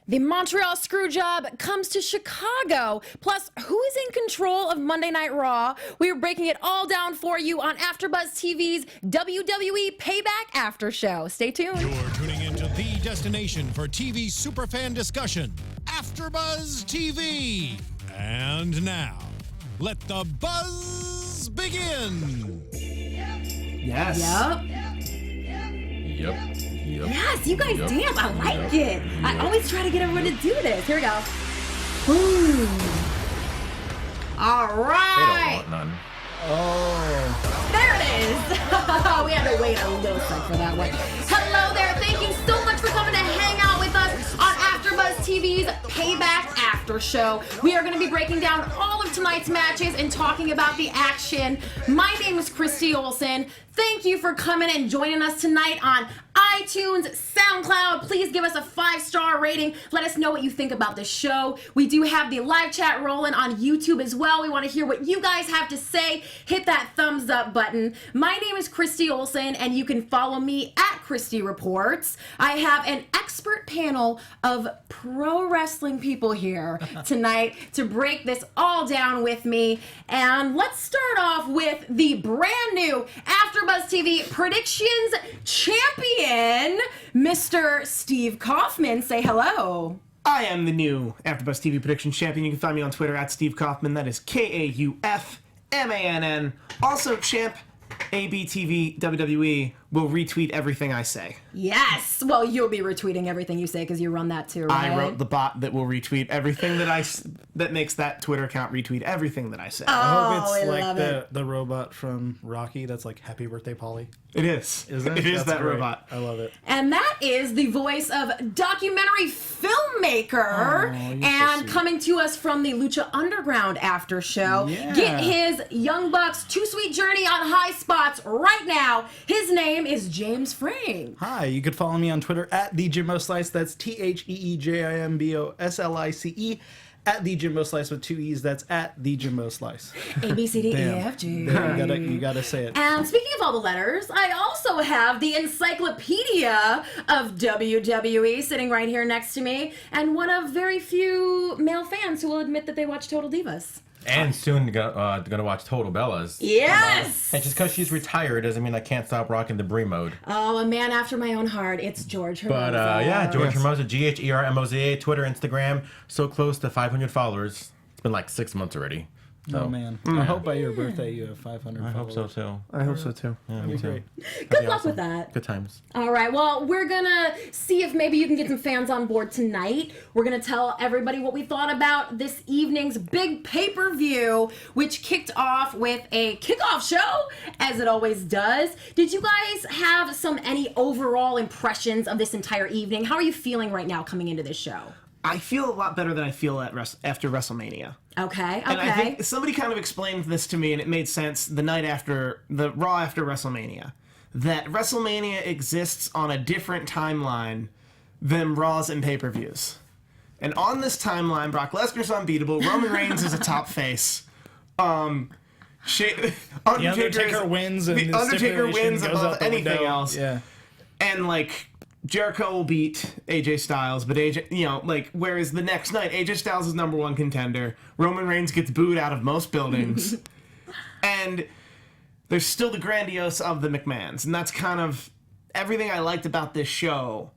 The Montreal Screwjob comes to Chicago. Plus, who is in control of Monday Night Raw? We are breaking it all down for you on AFTERBUZZ TV's WWE Payback After Show. Stay tuned. You're tuning into the destination for TV superfan discussion, AFTERBUZZ TV. And now, let the buzz begin. Yes. Yep. Yes, you guys dance. I like it. I always try to get everyone to do this. Here we go. Boom. All right. They don't want none. Oh. There it is. We had to wait a little sec for that one. Hello there. Thank you so much for coming to hang out with us on AFTERBUZZ TV's Payback After Show. We are going to be breaking down all of tonight's matches and talking about the action. My name is Christy Olson. Thank you for coming and joining us tonight on iTunes, SoundCloud. Please give us a 5-star rating. Let us know what you think about the show. We do have the live chat rolling on YouTube as well. We want to hear what you guys have to say. Hit that thumbs up button. My name is Christy Olson, and you can follow me at Christy Reports. I have an expert panel of pro wrestling people here tonight to break this all down with me. And let's start off with the brand new AFTERBUZZ TV Predictions Champion, Mr. Steve Kaufmann. Say hello. I am the new AFTERBUZZ TV Predictions Champion. You can find me on Twitter at Steve Kaufmann. That is Kaufmann. Also, Champ ABTV WWE will retweet everything I say. Yes. Well, you'll be retweeting everything you say because you run that too, right? I wrote the bot that will retweet everything that makes that Twitter account retweet everything that I say. I hope I it's love like the robot from Rocky that's like Happy Birthday Polly. It is. Isn't it? It is That's that great. robot. I love it. And that is the voice of documentary filmmaker and coming to us from the Lucha Underground after show. Yeah. Get his Young Bucks Too Sweet Journey on high spots right now. His name is James Franck. Hi, you could follow me on Twitter at the Jimbo Slice. That's TheeJimboslice. At the Jimbo Slice with 2 E's. That's at the Jimbo Slice. A, B, C, D, E, Damn. F, G. There, you gotta say it. And speaking of all the letters, I also have the encyclopedia of WWE sitting right here next to me, and one of very few male fans who will admit that they watch Total Divas. And soon gonna watch Total Bellas. Yes! And just because she's retired doesn't mean I can't stop rocking the Brie mode. Oh, a man after my own heart. It's George Hermoza. But yeah, George Hermoza, GHERMOZA, Twitter, Instagram, so close to 500 followers. It's been like 6 months already. So. Oh man, I hope by your birthday you have 500 I hope followers. so too. I hope so too. Yeah, me too. Good luck with that. Good times. All right, well, we're gonna see if maybe you can get some fans on board tonight. We're gonna tell everybody what we thought about this evening's big pay-per-view, which kicked off with a kickoff show, as it always does. Did you guys have any overall impressions of this entire evening? How are you feeling right now coming into this show? I feel a lot better than I feel after WrestleMania. Okay. And I think somebody kind of explained this to me, and it made sense the night after, the Raw after WrestleMania, that WrestleMania exists on a different timeline than Raws and pay-per-views. And on this timeline, Brock Lesnar's unbeatable, Roman Reigns is a top face, The Undertaker wins, and the Undertaker wins goes above out the anything window. else. Yeah. And like Jericho will beat AJ Styles, but AJ, whereas the next night AJ Styles is #1 contender, Roman Reigns gets booed out of most buildings, and there's still the grandiose of the McMahons, and that's kind of everything I liked about this show.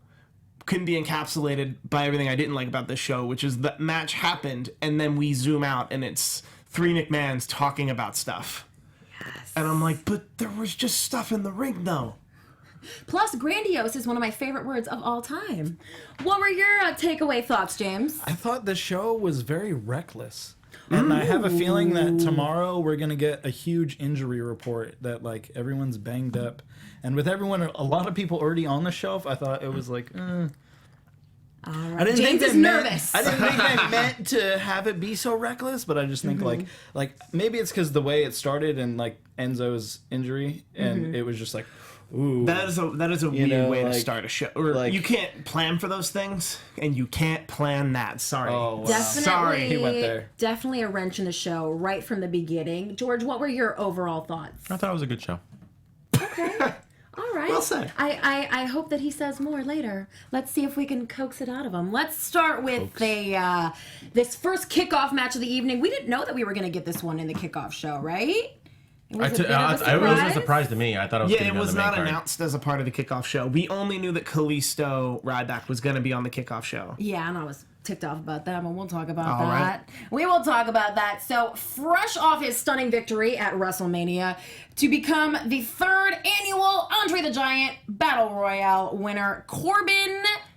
Couldn't be encapsulated by everything I didn't like about this show, which is that match happened, and then we zoom out, and it's 3 McMahons talking about stuff. Yes. And I'm like, but there was just stuff in the ring, though. Plus, grandiose is one of my favorite words of all time. What were your takeaway thoughts, James? I thought the show was very reckless. And I have a feeling that tomorrow we're going to get a huge injury report that, like, everyone's banged up. And with a lot of people already on the shelf, I thought it was like, All right. I didn't James think is nervous. I didn't think they meant to have it be so reckless, but I just think like maybe it's because the way it started and like Enzo's injury, and it was just like, ooh. That is a weird way to like- start a show. Or like- you can't plan for those things, and you can't plan that. Sorry. Oh, wow. Definitely, Sorry, he went there. Definitely a wrench in the show right from the beginning. George, what were your overall thoughts? I thought it was a good show. All right. Well said. I hope that he says more later. Let's see if we can coax it out of him. Let's start with this first kickoff match of the evening. We didn't know that we were going to get this one in the kickoff show, right? It was a bit of a It was a surprise. surprise to me. I thought it was Yeah, going to it be on was the main not card. announced as a part of the kickoff show. We only knew that Callisto Ryback was going to be on the kickoff show. Yeah, and I was ticked off about that, but we'll talk about All that. right. We will talk about that. So, fresh off his stunning victory at WrestleMania to become the third annual Andre the Giant Battle Royale winner,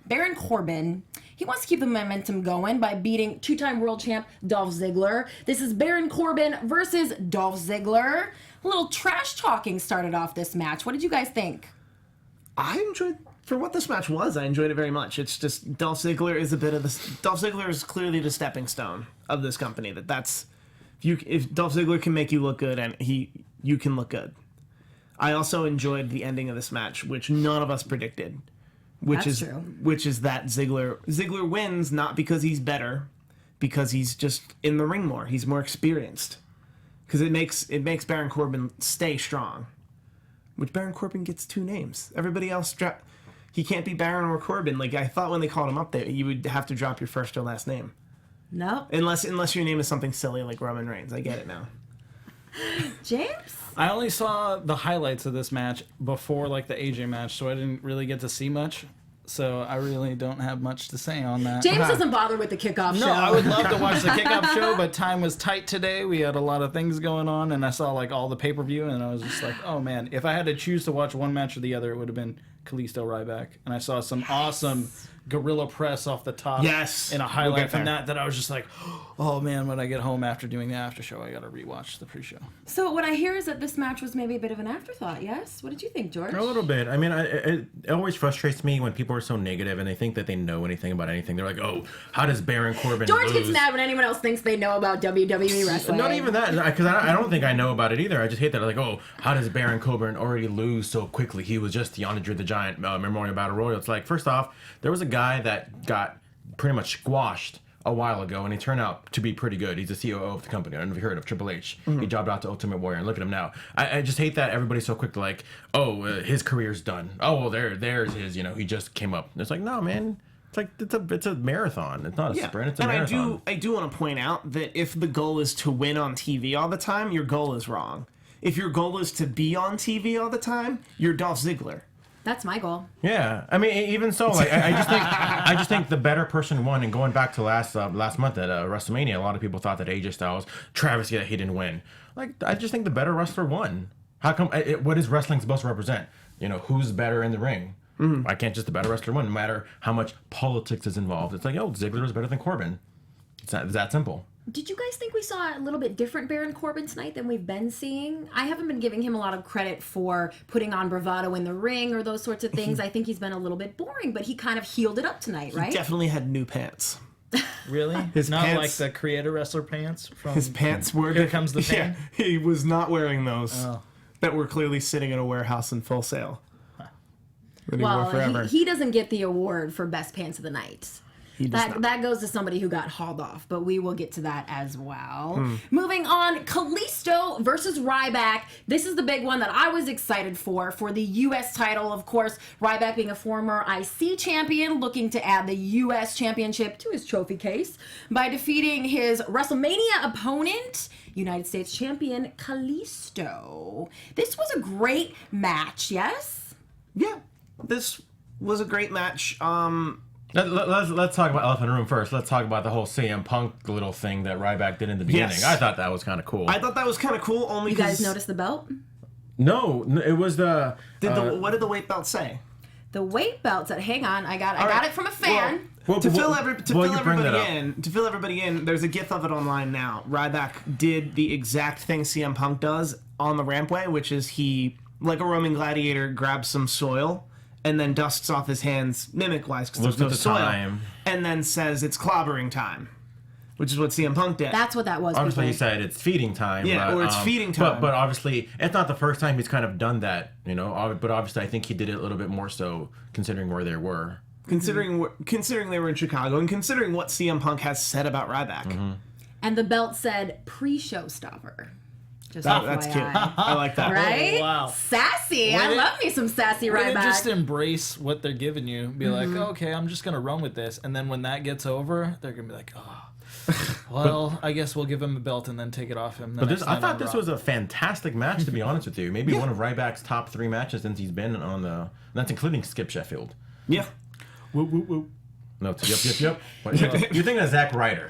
Baron Corbin. He wants to keep the momentum going by beating two-time world champ Dolph Ziggler. This is Baron Corbin versus Dolph Ziggler. A little trash talking started off this match. What did you guys think? I enjoyed, for what this match was, I enjoyed it very much. It's just Dolph Ziggler is Dolph Ziggler is clearly the stepping stone of this company. If Dolph Ziggler can make you look good, and you can look good. I also enjoyed the ending of this match, which none of us predicted. Which That's is true. which is that Ziggler wins not because he's better, because he's just in the ring more. He's more experienced. Because it makes Baron Corbin stay strong. Which Baron Corbin gets two names. Everybody else he can't be Baron or Corbin. Like I thought when they called him up there, you would have to drop your first or last name. No. Unless your name is something silly like Roman Reigns. I get it now. James? I only saw the highlights of this match before like the AJ match, so I didn't really get to see much. So I really don't have much to say on that. James doesn't bother with the kickoff show. No, I would love to watch the kickoff show, but time was tight today. We had a lot of things going on, and I saw like all the pay-per-view, and I was just like, oh man, if I had to choose to watch one match or the other, it would have been Callisto Ryback. And I saw some awesome gorilla press off the top Yes. in a We'll highlight get from there. that I was just like, oh man, when I get home after doing the after show, I gotta rewatch the pre-show. So what I hear is that this match was maybe a bit of an afterthought, yes? What did you think, George? A little bit. I mean, it always frustrates me when people are so negative and they think that they know anything about anything. They're like, oh, how does Baron Corbin George lose? gets mad when anyone else thinks they know about WWE wrestling. Not even that, because I don't think I know about it either. I just hate that. Like, oh, how does Baron Corbin already lose so quickly? He was just the Andre the Giant Memorial Battle Royal. It's like, first off, there was a guy that got pretty much squashed a while ago, and he turned out to be pretty good. He's the COO of the company. I don't know if you heard of Triple H. He jobbed out to Ultimate Warrior, and look at him now. I just hate that everybody's so quick to like, oh, his career's done. Oh, well, there's his. He just came up. It's like, no, man. It's like it's a marathon. It's not a sprint. It's a marathon. I do want to point out that if the goal is to win on TV all the time, your goal is wrong. If your goal is to be on TV all the time, you're Dolph Ziggler. That's my goal. Yeah, I mean, even so, like I just think the better person won. And going back to last month at WrestleMania, a lot of people thought that AJ Styles travesty that he didn't win. Like, I just think the better wrestler won. How come? What is wrestling supposed to represent? Who's better in the ring? Why can't just the better wrestler win? No matter how much politics is involved. It's like, oh, Ziggler is better than Corbin. It's that simple. Did you guys think we saw a little bit different Baron Corbin tonight than we've been seeing? I haven't been giving him a lot of credit for putting on bravado in the ring or those sorts of things. I think he's been a little bit boring, but he kind of healed it up tonight, right? Definitely had new pants. Really? His Not pants- like the creator wrestler pants from His pants were... Here Comes the Pain? Yeah, he was not wearing those. Oh. That were clearly sitting in a warehouse in full sale. That he wore forever. Well, he doesn't get the award for best pants of the night. He does not. That goes to somebody who got hauled off, but we will get to that as well. Moving on, Callisto versus Ryback. This is the big one that I was excited for the U.S. title. Of course, Ryback being a former IC champion, looking to add the U.S. championship to his trophy case by defeating his WrestleMania opponent, United States champion Callisto. This was a great match, yes? Yeah, this was a great match. Let's talk about elephant in the room first. Let's talk about the whole CM Punk little thing that Ryback did in the beginning. Yes. I thought that was kind of cool. I thought that was kind of cool only You guys because... notice the belt? No, it was the... What did the weight belt say? The weight belt said, hang on, I got it from a fan. To fill everybody in, in, there's a gif of it online now. Ryback did the exact thing CM Punk does on the rampway, which is he, like a Roman gladiator, grabs some soil and then dusts off his hands mimic-wise because there's no soil, and then says it's clobbering time, which is what CM Punk did. That's what that was. Obviously, people. he said it's feeding time. Yeah, but, or it's feeding time. But obviously, it's not the first time he's kind of done that, But obviously, I think he did it a little bit more so, considering where they were. Considering they were in Chicago, and considering what CM Punk has said about Ryback. And the belt said pre-show stopper. Just That's cute. FYI. I like that. Right? Oh, wow. Sassy. Way I to- love me some sassy Way to Ryback. just embrace what they're giving you. Be like, okay, I'm just gonna run with this, and then when that gets over, they're gonna be like, oh, well, I guess we'll give him a belt and then take it off him. But I thought this was a fantastic match, to be honest with you. Maybe one of Ryback's top 3 matches since he's been on the. That's including Skip Sheffield. Yeah. whoop whoop whoop. No, it's yep, yep, yep. You're thinking of Zack Ryder.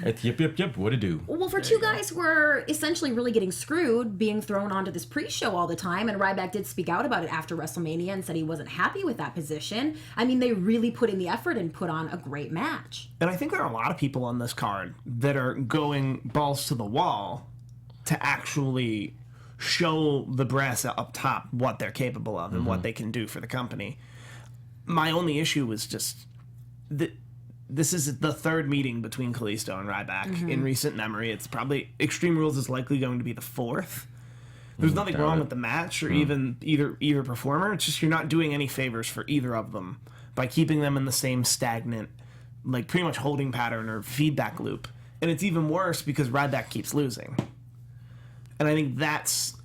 It's yep, yep, yep. What to do? Well, for two guys who were essentially really getting screwed, being thrown onto this pre-show all the time, and Ryback did speak out about it after WrestleMania and said he wasn't happy with that position. I mean, they really put in the effort and put on a great match. And I think there are a lot of people on this card that are going balls to the wall to actually show the brass up top what they're capable of and what they can do for the company. My only issue was just that this is the 3rd meeting between Callisto and Ryback in recent memory. It's probably Extreme Rules is likely going to be the 4th. There's nothing wrong with the match or even either performer. It's just you're not doing any favors for either of them by keeping them in the same stagnant, like pretty much holding pattern or feedback loop. And it's even worse because Ryback keeps losing. And I think that's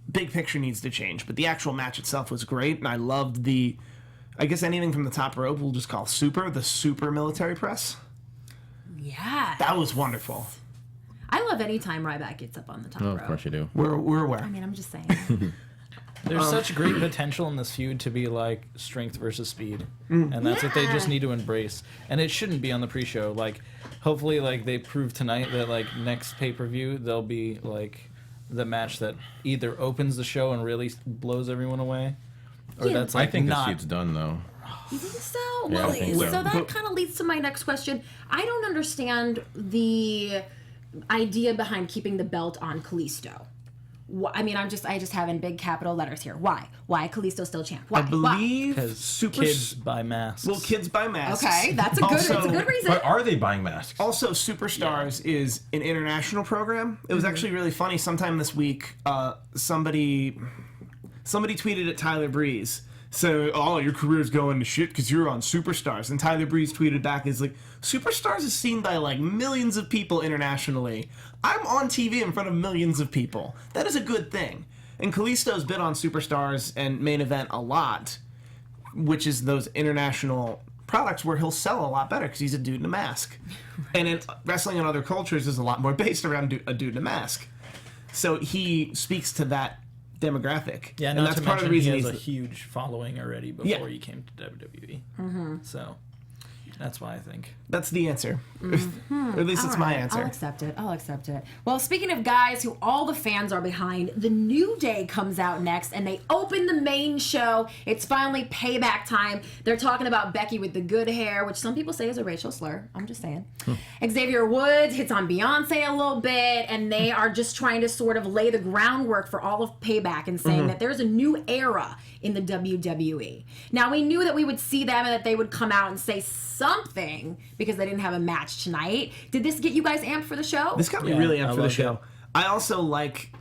big picture needs to change. But the actual match itself was great, and I loved I guess anything from the top rope we'll just call the super military press. Yeah. That was wonderful. I love any time Ryback gets up on the top Oh, rope. of course you do. We're aware. I mean, I'm just saying. There's such great potential in this feud to be like strength versus speed, and that's what they just need to embrace. And it shouldn't be on the pre-show. Like, hopefully, like they prove tonight that like next pay-per-view they'll be like the match that either opens the show and really blows everyone away, or Yeah. that's like I think not. this feud's done though. You think so? Yeah, Well, I think so. so that kind of leads to my next question. I don't understand the idea behind keeping the belt on Callisto. I mean, I just have in big capital letters here. Why? Why Callisto still champ? Why? I believe Because super kids buy masks. well, kids buy masks. Okay, that's a good. Also- it's a good reason. But are they buying masks? Also, Superstars is an international program. It was actually really funny. Sometime this week, somebody tweeted at Tyler Breeze. So, oh, your career's going to shit because you're on Superstars. And Tyler Breeze tweeted back, is like, Superstars is seen by like millions of people internationally. I'm on TV in front of millions of people. That is a good thing. And Callisto's been on Superstars and Main Event a lot, which is those international products where he'll sell a lot better because he's a dude in a mask. And in wrestling in other cultures is a lot more based around a dude in a mask. So he speaks to that demographic. Yeah, and not that's to part of the mention reason he has a he's huge following already before Yeah. he came to WWE. So that's why I think. that's the answer. Or at least it's my answer. I'll accept it. I'll accept it. Well, speaking of guys who all the fans are behind, The New Day comes out next, and they open the main show. It's finally payback time. They're talking about Becky with the good hair, which some people say is a racial slur. I'm just saying. Xavier Woods hits on Beyonce a little bit, and they are just trying to sort of lay the groundwork for all of payback and saying that there's a new era in the WWE. Now, we knew that we would see them and that they would come out and say something because they didn't have a match tonight. Did this get you guys amped for the show? This got me Yeah, really amped I for the loved show. it. I also like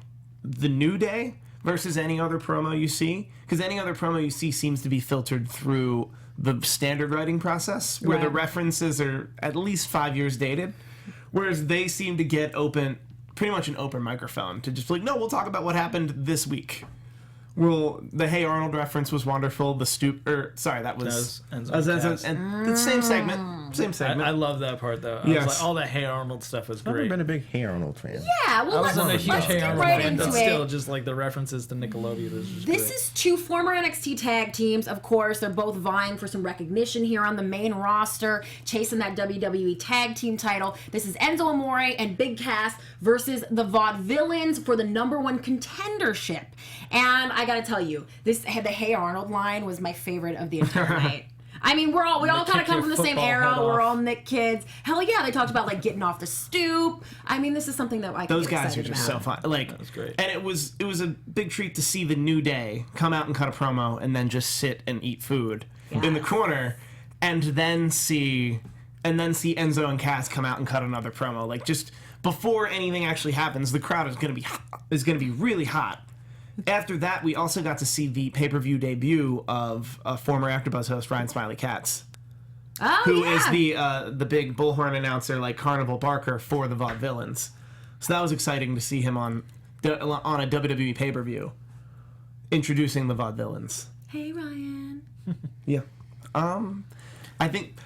the New Day versus any other promo you see, because any other promo you see seems to be filtered through the standard writing process, where the Right. references are at least 5 years dated, whereas they seem to get pretty much an open microphone to just be like, no, we'll talk about what happened this week. Well, the Hey Arnold reference was wonderful. The that was Enzo and the same segment. Same segment. I love that part though. I Yes. was like, all the Hey Arnold stuff was I've never great. been a big Hey Arnold fan. Yeah, well, I let's wasn't a huge Hey get Arnold right fan, into but it. still, just like the references to Nickelodeon was just This great. is two former NXT tag teams, of course. They're both vying for some recognition here on the main roster, chasing that WWE tag team title. This is Enzo Amore and Big Cass versus the Vaudevillains for the #1 contendership. And I gotta tell you, the Hey Arnold line was my favorite of the entire night. I mean, we all kind of kick come your from the same football era. head We're off. all Nick kids. Hell yeah, they talked about like getting off the stoop. I mean, this is something that I can Those get guys are excited just about. so fun. Like, was great. and it was a big treat to see the New Day come out and cut a promo and then just sit and eat food in the corner, and then see Enzo and Cass come out and cut another promo. Like, just before anything actually happens, the crowd is gonna be really hot. After that, we also got to see the pay-per-view debut of former AfterBuzz host Ryan Smiley Katz, Oh, who yeah. is the big bullhorn announcer, like Carnival Barker for the Vaudevillains. So that was exciting to see him on on a WWE pay-per-view, introducing the vaudevillains. Hey, Ryan. Yeah. I think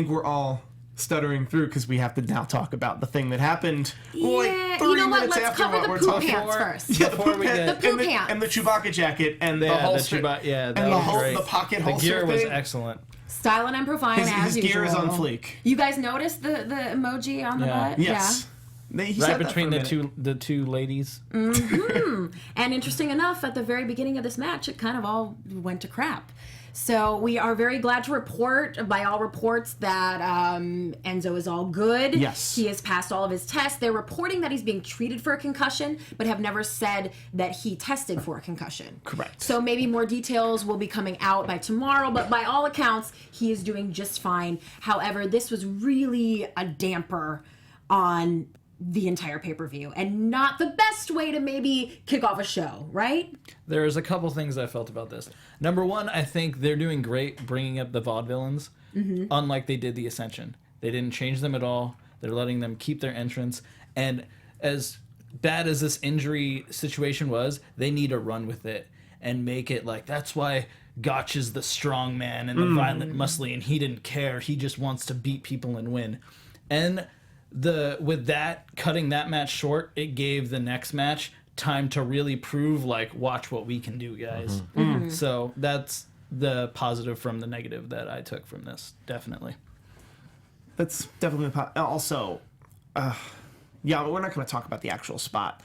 we're all stuttering through because we have to now talk about the thing that happened. Yeah, 3 you know what? minutes Let's after cover what the we're poop talking pants about. first. Yeah, the Before poop we pants, get- The poop and pants. and the Chewbacca jacket and the Yeah, holster. that and the was great. the pocket The holster gear was thing. excellent. Styling and providing as His usual. gear is on fleek. You guys noticed the emoji on the Yeah. butt? Yes. He said Right that between for a the minute. two ladies. And interesting enough, at the very beginning of this match, it kind of all went to crap. So we are very glad to report, by all reports, that Enzo is all good. Yes. He has passed all of his tests. They're reporting that he's being treated for a concussion, but have never said that he tested for a concussion. Correct. So maybe more details will be coming out by tomorrow, but by all accounts, he is doing just fine. However, this was really a damper on the entire pay-per-view and not the best way to maybe kick off a show, right? There's a couple things I felt about this. Number one, I think they're doing great bringing up the vaudevillains, unlike they did the Ascension. They didn't change them at all. They're letting them keep their entrance. And as bad as this injury situation was, they need to run with it and make it like, that's why Gotch is the strong man and the violent muscly, and he didn't care. He just wants to beat people and win. And with that, cutting that match short, it gave the next match time to really prove, like, watch what we can do, guys. So that's the positive from the negative that I took from this, definitely. That's definitely also. Yeah, but we're not going to talk about the actual spot.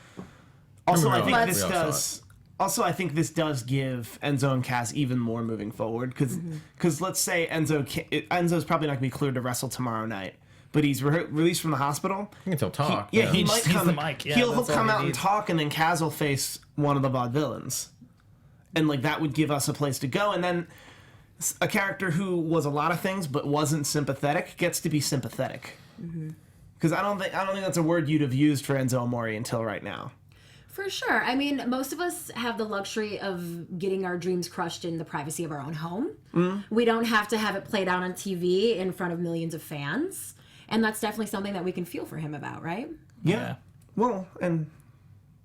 Also, I think this does. Also, I think this does give Enzo and Cass even more moving forward because let's say Enzo's probably not going to be cleared to wrestle tomorrow night, but he's released from the hospital. He can still talk. He He might just needs come. the mic. Yeah, he'll that's all come he out and needs. talk, and then Kaz will face one of the vaudevillains, and like that would give us a place to go. And then a character who was a lot of things but wasn't sympathetic gets to be sympathetic. Because I don't think that's a word you'd have used for Enzo Amore until right now. For sure. I mean, most of us have the luxury of getting our dreams crushed in the privacy of our own home. We don't have to have it played out on TV in front of millions of fans. And that's definitely something that we can feel for him about, right? Yeah. Well, and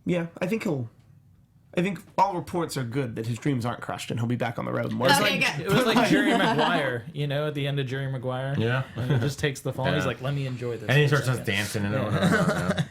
yeah, I think all reports are good that his dreams aren't crushed and he'll be back on the road more. Okay, good. It was like Jerry Maguire, at the end of Jerry Maguire. Yeah. And he just takes the phone. Yeah. He's like, let me enjoy this. And he for a starts just second. dancing and yeah.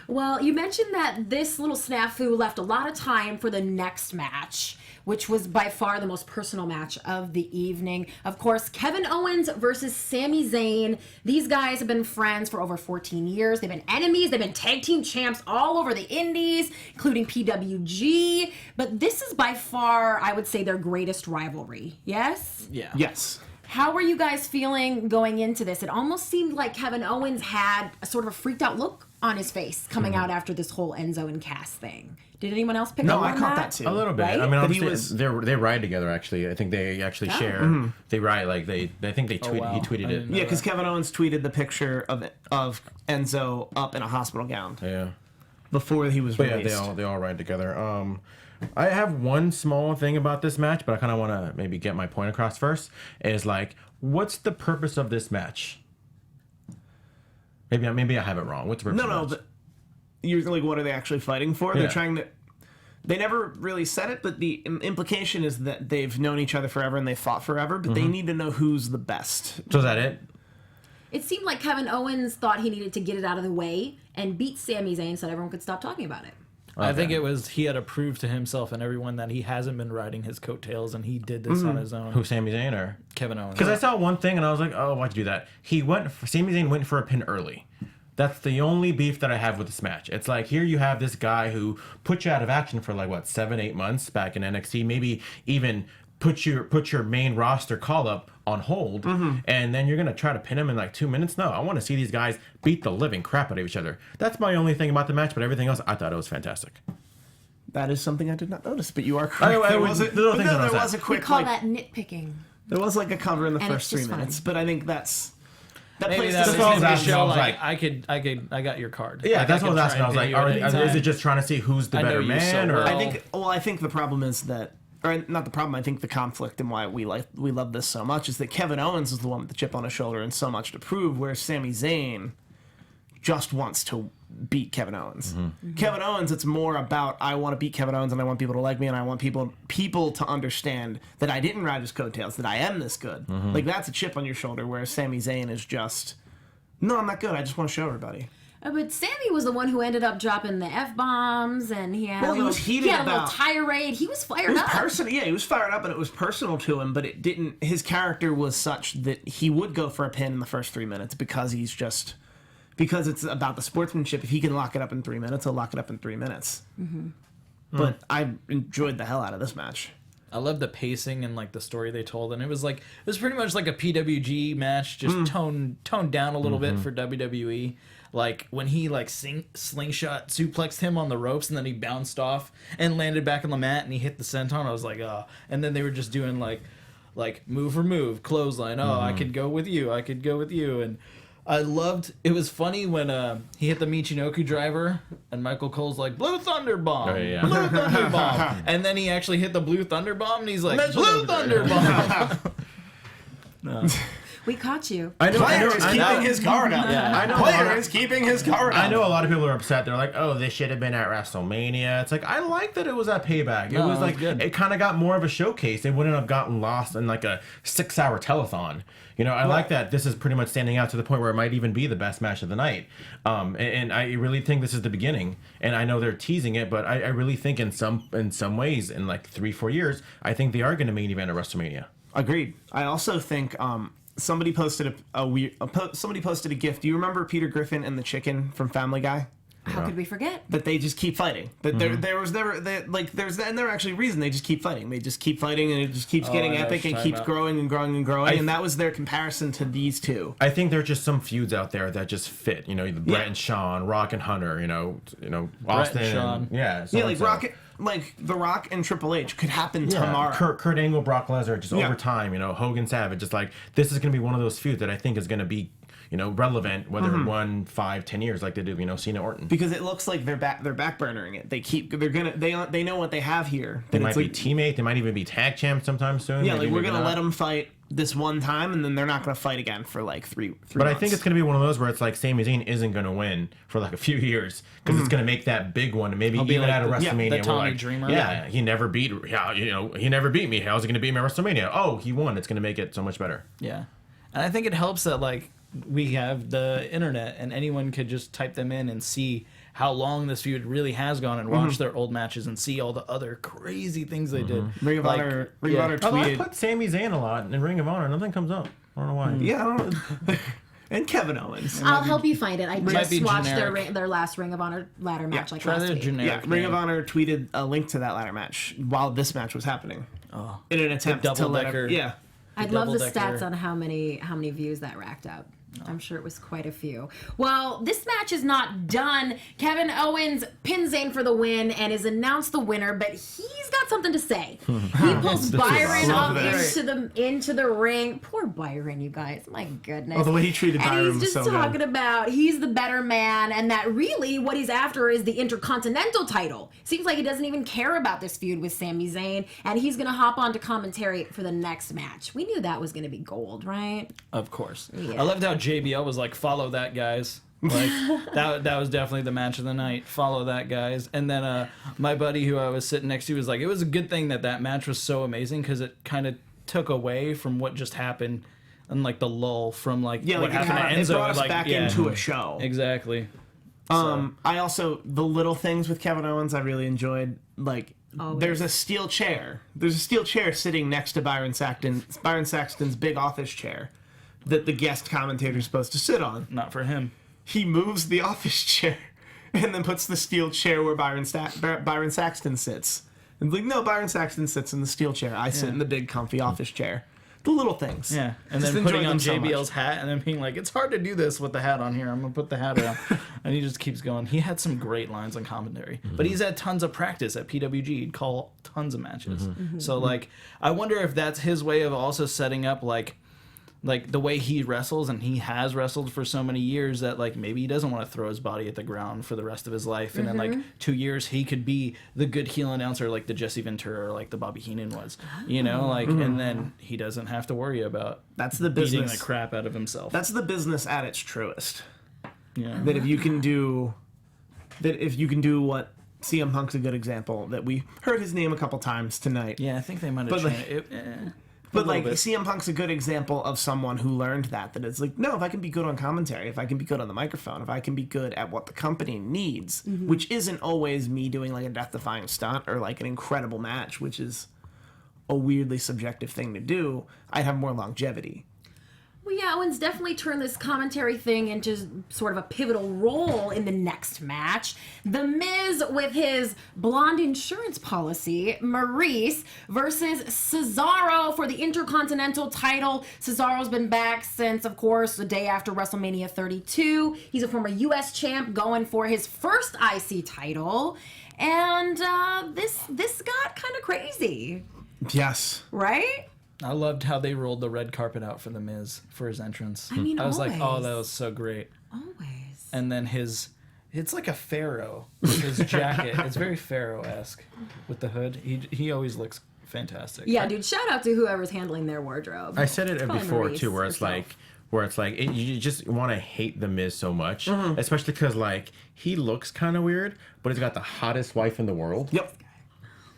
Well, you mentioned that this little snafu left a lot of time for the next match, which was by far the most personal match of the evening. Of course, Kevin Owens versus Sami Zayn. These guys have been friends for over 14 years. They've been enemies. They've been tag team champs all over the indies, including PWG. But this is by far, I would say, their greatest rivalry. Yes? Yeah. Yes. How were you guys feeling going into this? It almost seemed like Kevin Owens had a sort of a freaked out look on his face coming out after this whole Enzo and Cass thing. Did anyone else pick up No, on I caught that too. A little bit. Right? I mean, But he obviously, they ride together. Actually, I think they actually share. They ride like they. I think they tweeted. wow. He tweeted I it. didn't know Yeah, because Kevin Owens tweeted the picture of Enzo up in a hospital gown Yeah. before he was But yeah, released. they all ride together. I have one small thing about this match, but I kind of want to maybe get my point across first. Is like, what's the purpose of this match? Maybe I have it wrong. What's the purpose? No, of the match? but you're like, what are they actually fighting for? Yeah. They're trying to. They never really said it, but the implication is that they've known each other forever and they fought forever, but they need to know who's the best. So is that it? It seemed like Kevin Owens thought he needed to get it out of the way and beat Sami Zayn so that everyone could stop talking about it. I think it was he had to prove to himself and everyone that he hasn't been riding his coattails and he did this on his own. Who, Sami Zayn or? Kevin Owens. Because I saw one thing and I was like, oh, why'd you do that? Sami Zayn went for a pin early. That's the only beef that I have with this match. It's like, here you have this guy who put you out of action for like, what, 7-8 months back in NXT, maybe even put your main roster call-up on hold, and then you're going to try to pin him in like 2 minutes? No, I want to see these guys beat the living crap out of each other. That's my only thing about the match, but everything else, I thought it was fantastic. That is something I did not notice, but you are correct. I There would- was a, little but things no, I there noticed was a that. We quick, call like, that nitpicking. there was like a cover in the And first it's 3 just minutes, fun. but I think that Maybe plays that the was what I was in the asking. show. I was Like, I got your card. Yeah, Like, that's what I was could asking. I was try like, and pin you at any is it time. just trying to see who's the I know better you so man? Or well. I think the problem is that, or not the problem, I think the conflict and why we love this so much is that Kevin Owens is the one with the chip on his shoulder and so much to prove, whereas Sami Zayn just wants to beat Kevin Owens. Kevin Owens, it's more about I want to beat Kevin Owens and I want people to like me and I want people to understand that I didn't ride his coattails, that I am this good. Like that's a chip on your shoulder, whereas Sami Zayn is just, no, I'm not good. I just want to show everybody. But Sami was the one who ended up dropping the F-bombs, and he had, He was heated a little about tirade. He was fired up. He was fired up and it was personal to him, but it didn't, his character was such that he would go for a pin in the first 3 minutes because it's about the sportsmanship. If he can lock it up in 3 minutes, he'll lock it up in 3 minutes. But I enjoyed the hell out of this match. I love the pacing and like the story they told, and it was pretty much like a PWG match, just toned down a little bit for WWE. Like when he slingshot suplexed him on the ropes and then he bounced off and landed back on the mat and he hit the senton. I was like, oh. And then they were just doing like move for move, clothesline. Oh, I could go with you. I could go with you. And I loved, it was funny when he hit the Michinoku driver and Michael Cole's like, Blue Thunder Bomb. Oh, yeah. Blue Thunder Bomb. And then he actually hit the Blue Thunder Bomb and he's like, Blue Thunder Bomb. No. We caught you. I know. Player is keeping his guard up. Yeah. I know. Player is keeping his guard up. I know a lot of people are upset. They're like, "Oh, they should have been at WrestleMania." It's like I like that it was at Payback. It was like good. it kind of got more of a showcase. It wouldn't have gotten lost in like a 6-hour telethon. You know, I like that this is pretty much standing out to the point where it might even be the best match of the night. And I really think this is the beginning. And I know they're teasing it, but I really think in some ways, in like 3-4 years, I think they are going to main event at WrestleMania. Agreed. I also think somebody posted somebody posted a GIF. Do you remember Peter Griffin and the chicken from Family Guy? How could we forget? That they just keep fighting. That there was never there's actually a reason they just keep fighting. They just keep fighting and it just keeps getting I know epic what and you're keeps talking growing and growing and growing. And that was their comparison to these two. I think there are just some feuds out there that just fit. You know, the Brett and Shawn, Rock and Hunter. You know, Austin. and Shawn. Like The Rock and Triple H could happen tomorrow. Kurt Angle, Brock Lesnar, just over time. You know, Hogan, Savage. Just like this is going to be one of those feuds that I think is going to be, relevant whether it won 5-10 years like they do. Cena Orton. Because it looks like they're backburnering it. They know what they have here. They might be teammate. They might even be tag champs sometime soon. Yeah, maybe, we're maybe gonna not. let them fight this one time, and then they're not gonna fight again for like three But months. I think it's going to be one of those where it's like Sami Zayn isn't going to win for like a few years because it's going to make that big one. Maybe It'll be even like at a WrestleMania, the we're Tommy like, Dreamer. yeah, he never beat me. How's he going to beat me at WrestleMania? Oh, he won. It's going to make it so much better. Yeah. And I think it helps that we have the internet and anyone could just type them in and see how long this feud really has gone and watch their old matches and see all the other crazy things they did. Ring of Honor tweeted. I put Sami Zayn a lot in Ring of Honor. Nothing comes up. I don't know why. Yeah, I don't know. And Kevin Owens. I'll help you find it. I Might just be watched generic. their last Ring of Honor ladder match Try last the week. generic Ring name. of Honor tweeted a link to that ladder match while this match was happening. Oh. In an attempt to let double-decker. yeah. I'd love the double-decker. stats on how many views that racked up. I'm sure it was quite a few. Well, this match is not done. Kevin Owens pins Zayn for the win and is announced the winner, but he's got something to say. He pulls Byron up into the ring. Poor Byron, you guys. My goodness. Oh, the way he treated Byron and he's was just so talking good. about he's the better man and that really what he's after is the Intercontinental title. Seems like he doesn't even care about this feud with Sami Zayn, and he's going to hop on to commentary for the next match. We knew that was going to be gold, right? Of course. Yeah. I loved how JBL was like, follow that, guys. Like, that was definitely the match of the night. Follow that, guys. And then my buddy who I was sitting next to was like, it was a good thing that match was so amazing because it kind of took away from what just happened and like the lull from what happened to Enzo. It brought us back into a show. Exactly. I also, the little things with Kevin Owens I really enjoyed. Like, there's a steel chair. There's a steel chair sitting next to Byron Saxton's big office chair that the guest commentator's supposed to sit on. Not for him. He moves the office chair and then puts the steel chair where Byron Saxton sits. And like, no, Byron Saxton sits in the steel chair. I sit in the big comfy office chair. The little things. Yeah, and Just then enjoy putting on them so much. JBL's hat and then being like, it's hard to do this with the hat on here. I'm going to put the hat on. And he just keeps going. He had some great lines on commentary. But he's had tons of practice at PWG. He'd call tons of matches. So, I wonder if that's his way of also setting up, like the way he wrestles, and he has wrestled for so many years that maybe he doesn't want to throw his body at the ground for the rest of his life, and in 2 years he could be the good heel announcer like the Jesse Ventura or like the Bobby Heenan was, and then he doesn't have to worry about That's the beating business. the crap out of himself. That's the business at its truest. Yeah. That if you can do what CM Punk's a good example, that we heard his name a couple times tonight. Yeah, I think they might have But, like, changed it. But like bit. CM Punk's a good example of someone who learned that it's like, no, if I can be good on commentary, if I can be good on the microphone, if I can be good at what the company needs, which isn't always me doing like a death-defying stunt or like an incredible match, which is a weirdly subjective thing to do, I'd have more longevity. Well, yeah, Owens definitely turned this commentary thing into sort of a pivotal role in the next match. The Miz with his blonde insurance policy, Maurice, versus Cesaro for the Intercontinental title. Cesaro's been back since, of course, the day after WrestleMania 32. He's a former U.S. champ going for his first IC title. And this got kind of crazy, Yes. right? I loved how they rolled the red carpet out for the Miz for his entrance. I mean, I was like, oh, always. that was so great. Always. And then it's like a pharaoh with his jacket. It's very pharaoh-esque with the hood. He always looks fantastic. Yeah, dude, shout out to whoever's handling their wardrobe. I said it Probably before Maurice too, where it's herself. you just want to hate the Miz so much, especially because like he looks kind of weird, but he's got the hottest wife in the world. Yep.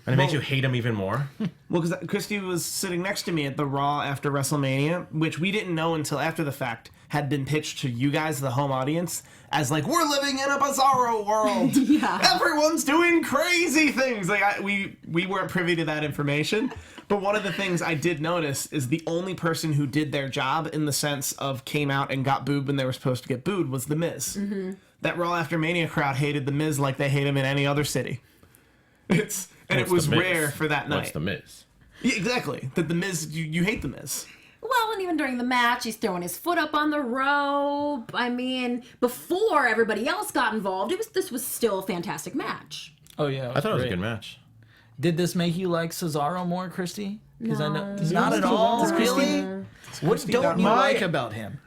And it makes you hate him even more. Well, because Christy was sitting next to me at the Raw after WrestleMania, which we didn't know until after the fact had been pitched to you guys, the home audience, as like, we're living in a bizarro world. Yeah. Everyone's doing crazy things. Like we weren't privy to that information. But one of the things I did notice is the only person who did their job in the sense of came out and got booed when they were supposed to get booed was The Miz. That Raw After Mania crowd hated The Miz like they hate him in any other city. It was rare for that night. What's the Miz? Yeah, exactly. That The Miz, you hate The Miz. Well, and even during the match, he's throwing his foot up on the rope. I mean, before everybody else got involved, this was still a fantastic match. Oh, yeah. I thought it was a great. good match. Did this make you like Cesaro more, Christy? Because I know No. not at all. Really? What Christy don't you not like about him?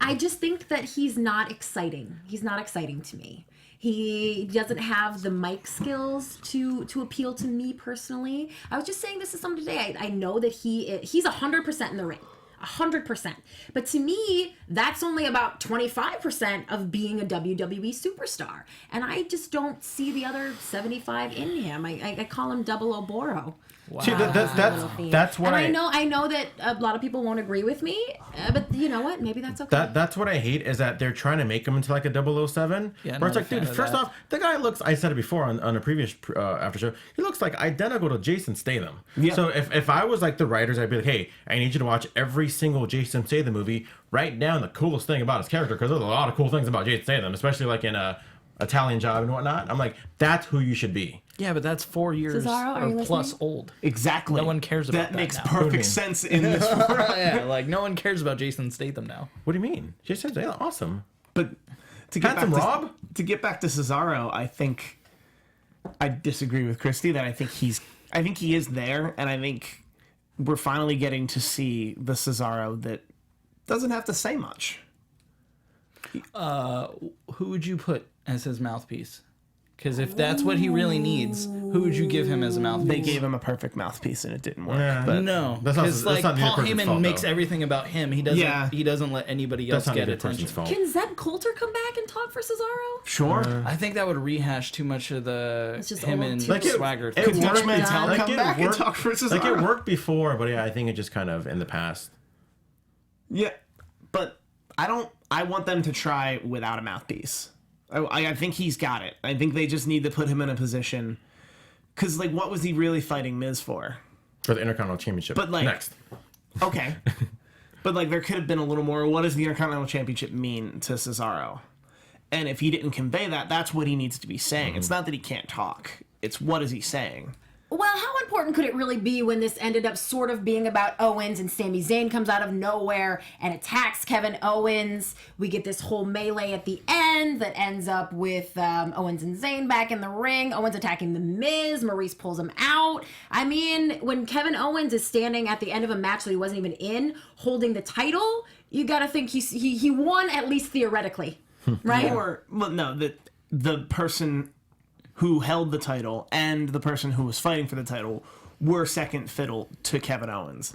I just think that he's not exciting. He's not exciting to me. He doesn't have the mic skills to appeal to me personally. I was just saying this to someone today. I know that he's 100% in the ring. 100%. But to me, that's only about 25% of being a WWE superstar. And I just don't see the other 75 in him. I call him Double Oboro. Wow. See, that's what and I know that a lot of people won't agree with me, but you know what? Maybe that's okay. That's what I hate is that they're trying to make him into like a 007. Yeah, where it's not like, a fan dude, of first that. off, the guy looks, I said it before on a previous after show, he looks like identical to Jason Statham. Yeah. So if I was like the writers, I'd be like, hey, I need you to watch every single Jason Statham movie, write down the coolest thing about his character, because there's a lot of cool things about Jason Statham, especially like in Italian Job and whatnot. I'm like, that's who you should be. Yeah, but that's 4 years Cesaro, are you or plus listening? old. Exactly. No one cares about that makes now. perfect sense in this world. Yeah, like no one cares about Jason Statham now. What do you mean? Jason Statham, awesome. But to get Handsome back Rob? to get back to Cesaro, I think I disagree with Christy that I think he is there, and I think we're finally getting to see the Cesaro that doesn't have to say much. Who would you put as his mouthpiece? Because if that's what he really needs, who would you give him as a mouthpiece? They gave him a perfect mouthpiece and it didn't work. Yeah. But No, That's not- because that's like not the other Paul person's Heyman fault, makes though. everything about him. He doesn't. Yeah. He doesn't let anybody else That's not get the other attention. person's fault. Can Zeb Coulter come back and talk for Cesaro? sure. I think that would rehash too much of the It's just a him little and too- Like it- Swagger. it thing. Could worked- Dutch Mantel like come it back and worked- talk for Cesaro? Like it worked before, but yeah, I think it just kind of in the past. Yeah, but I want them to try without a mouthpiece. I think he's got it. I think they just need to put him in a position. Because, like, what was he really fighting Miz for? For the Intercontinental Championship. But, like- next. Okay. But, like, there could have been a little more. What does the Intercontinental Championship mean to Cesaro? And if he didn't convey that, that's what he needs to be saying. It's not that he can't talk. It's what is he saying? Well, how important could it really be when this ended up sort of being about Owens and Sami Zayn comes out of nowhere and attacks Kevin Owens? We get this whole melee at the end that ends up with Owens and Zayn back in the ring. Owens attacking The Miz. Maurice pulls him out. I mean, when Kevin Owens is standing at the end of a match that he wasn't even in, holding the title, you got to think he won at least theoretically, right? Or, well, no, the person who held the title and the person who was fighting for the title were second fiddle to Kevin Owens.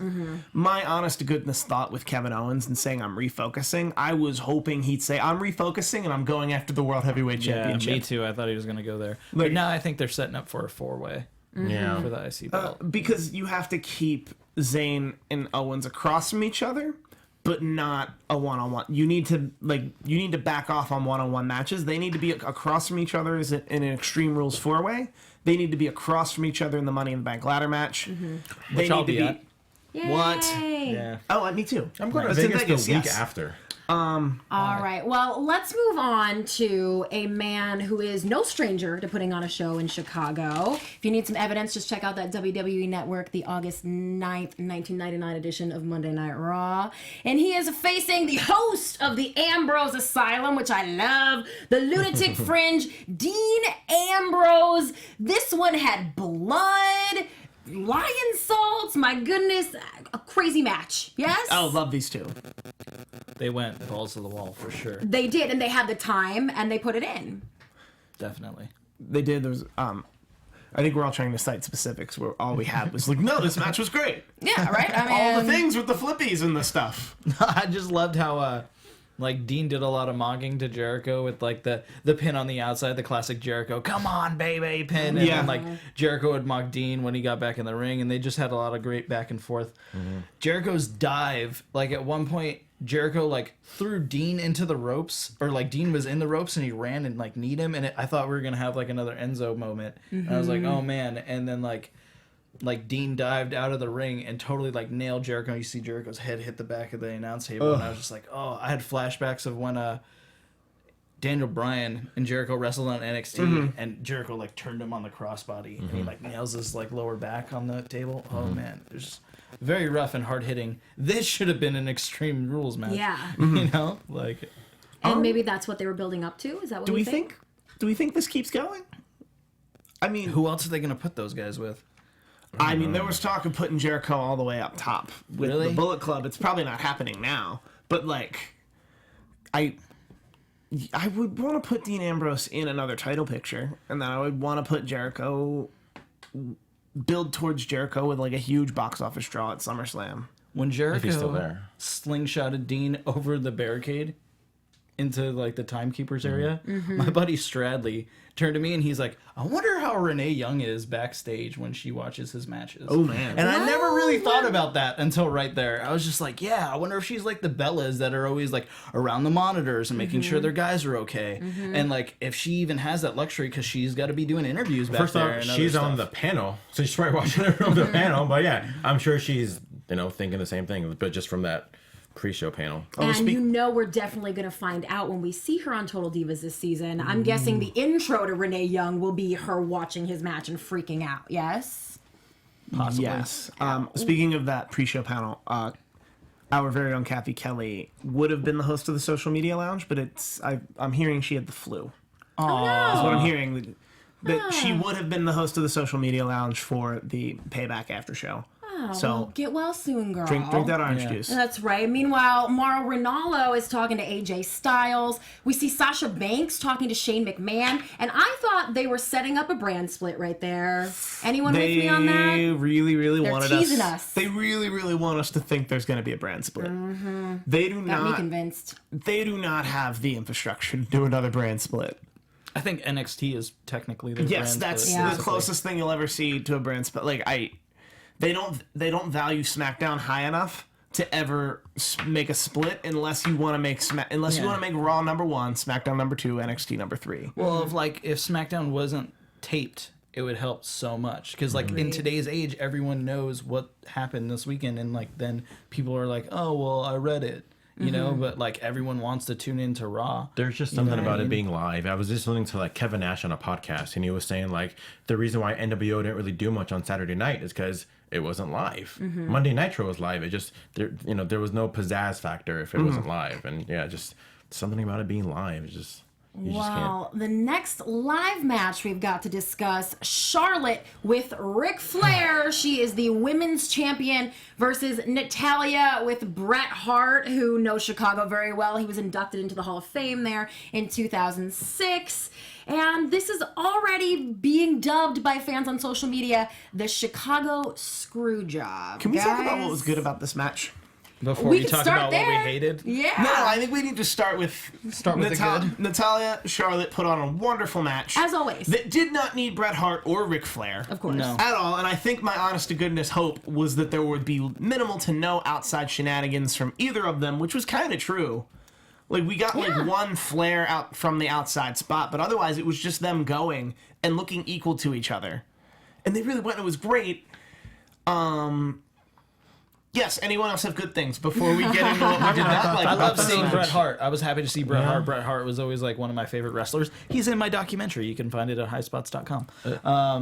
My honest to goodness thought with Kevin Owens and saying I'm refocusing, I was hoping he'd say I'm refocusing and I'm going after the World Heavyweight Championship. Me too. I thought he was going to go there. Like- But now I think they're setting up for a 4-way Yeah. for the IC belt. Because you have to keep Zayn and Owens across from each other, but not a one-on-one. You need to back off on one-on-one matches. They need to be across from each other in an Extreme Rules 4-way. They need to be across from each other in the Money in the Bank ladder match. They Which I'll need to be at. Yay. What? Yeah. Oh, me too. I'm going to It's in Vegas the week yes. after. All right. Well, let's move on to a man who is no stranger to putting on a show in Chicago. If you need some evidence, just check out that WWE Network, the August 9th, 1999 edition of Monday Night Raw. And he is facing the host of the Ambrose Asylum, which I love, the Lunatic Fringe, Dean Ambrose. This one had blood, lion salts, my goodness, a crazy match. Yes? Oh, love these two. They went balls to the wall for sure. They did, and they had the time, and they put it in. Definitely. They did. There was I think we're all trying to cite specifics where all we had was like, no, this match was great. Yeah, right? I mean, All the things with the flippies and the stuff. I just loved how like Dean did a lot of mocking to Jericho with like the pin on the outside, the classic Jericho, come on baby pin, and Yeah. then like Jericho would mock Dean when he got back in the ring, and they just had a lot of great back and forth. Jericho's dive, like at one point Jericho like threw Dean into the ropes, or like Dean was in the ropes and he ran and like kneed him, and I thought we were gonna have like another Enzo moment. And I was like, oh man, and then like Dean dived out of the ring and totally like nailed Jericho. You see Jericho's head hit the back of the announce table, and I was just like, oh, I had flashbacks of when Daniel Bryan and Jericho wrestled on NXT, and Jericho like turned him on the crossbody, and he like nails his like lower back on the table. Oh man, it was just very rough and hard hitting. This should have been an Extreme Rules match. Yeah. You know, like And maybe that's what they were building up to. Is that what Do we think this keeps going? I mean, who else are they gonna put those guys with? there was talk of putting Jericho all the way up top with Really? the Bullet Club. It's probably not happening now, but like, I would want to put Dean Ambrose in another title picture, and then I would want to put Jericho, build towards Jericho with like a huge box office draw at SummerSlam. When Jericho he's still there. slingshotted Dean over the barricade into like the timekeepers area, my buddy Stradley turned to me and he's like, I wonder how Renee Young is backstage when she watches his matches. Oh, man. And I never really thought about that until right there. I was just like, yeah, I wonder if she's like the Bellas that are always like around the monitors and making sure their guys are okay. And like if she even has that luxury, because she's got to be doing interviews back First there. off, and other she's on stuff. the panel, so she's probably watching it from the panel. But yeah, I'm sure she's thinking the same thing, but just from that pre-show panel. And you know we're definitely going to find out when we see her on Total Divas this season. I'm guessing the intro to Renee Young will be her watching his match and freaking out. Yes? Possibly. Yes. Speaking of that pre-show panel, our very own Kathy Kelly would have been the host of the Social Media Lounge, but I'm hearing she had the flu. That's what I'm hearing. That she would have been the host of the Social Media Lounge for the Payback after show. Oh, So, well, get well soon, girl. Drink that orange juice. That's right. Meanwhile, Mauro Ranallo is talking to AJ Styles. We see Sasha Banks talking to Shane McMahon. And I thought they were setting up a brand split right there. Anyone with me on that? They really, really They're wanted teasing us. They really, really want us to think there's going to be a brand split. They do Got me not. convinced. They do not have the infrastructure to do another brand split. I think NXT is technically their Yes, brand that's split, the basically. closest thing you'll ever see to a brand split. Like they don't value SmackDown high enough to ever make a split unless you want to make you want to make Raw number 1, SmackDown number 2, NXT number 3. Well, if SmackDown wasn't taped, it would help so much, because like in today's age, everyone knows what happened this weekend, and like then people are like, oh well, I read it, you know, but like everyone wants to tune into Raw. There's just something about it being live. I was just listening to like Kevin Nash on a podcast, and he was saying like the reason why NWO didn't really do much on Saturday night is because it wasn't live. Monday Nitro was live. It just there was no pizzazz factor if it wasn't live, and yeah, just something about it being live. It's just You just can't. Well, the next live match we've got to discuss, Charlotte with Ric Flair. She is the women's champion versus Natalya with Bret Hart, who knows Chicago very well. He was inducted into the Hall of Fame there in 2006. And this is already being dubbed by fans on social media the Chicago Screwjob. Can we talk about what was good about this match? Before We we could talk start about there. what we hated. Yeah. No, I think we need to start with the good. Natalya, Charlotte put on a wonderful match. As always. That did not need Bret Hart or Ric Flair. Of course. No. At all, and I think my honest to goodness hope was that there would be minimal to no outside shenanigans from either of them, which was kind of true. Like, we got like one Flair out from the outside spot, but otherwise it was just them going and looking equal to each other. And they really went, it was great. Yes, anyone else have good things before we get into what we did not like I about love this seeing match? Bret Hart. I was happy to see Bret Hart. Bret Hart was always like one of my favorite wrestlers. He's in my documentary. You can find it at highspots.com.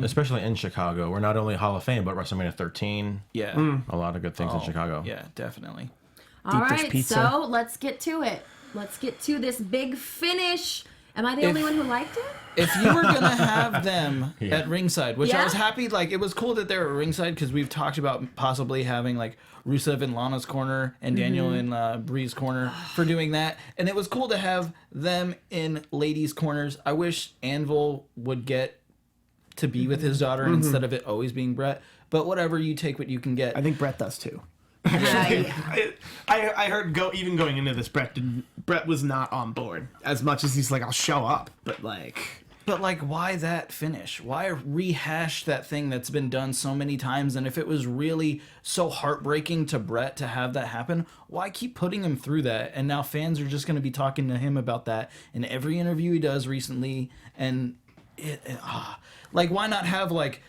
Especially in Chicago. We're not only Hall of Fame, but WrestleMania 13. Yeah. A lot of good things in Chicago. Yeah, definitely. All Deep dish right, pizza. so let's get to it. Let's get to this big finish. Am I the only one who liked it? If you were gonna have them Yeah. at ringside, which Yeah. I was happy, like it was cool that they were at ringside because we've talked about possibly having like Rusev in Lana's corner and Daniel in Bree's corner for doing that, and it was cool to have them in ladies' corners. I wish Anvil would get to be with his daughter instead of it always being Brett. But whatever, you take what you can get. I think Brett does too. Yeah. I heard even going into this, Brett was not on board as much as he's like, I'll show up, but like. But like, why that finish? Why rehash that thing that's been done so many times? And if it was really so heartbreaking to Brett to have that happen, why keep putting him through that? And now fans are just going to be talking to him about that in every interview he does recently. And like, why not have like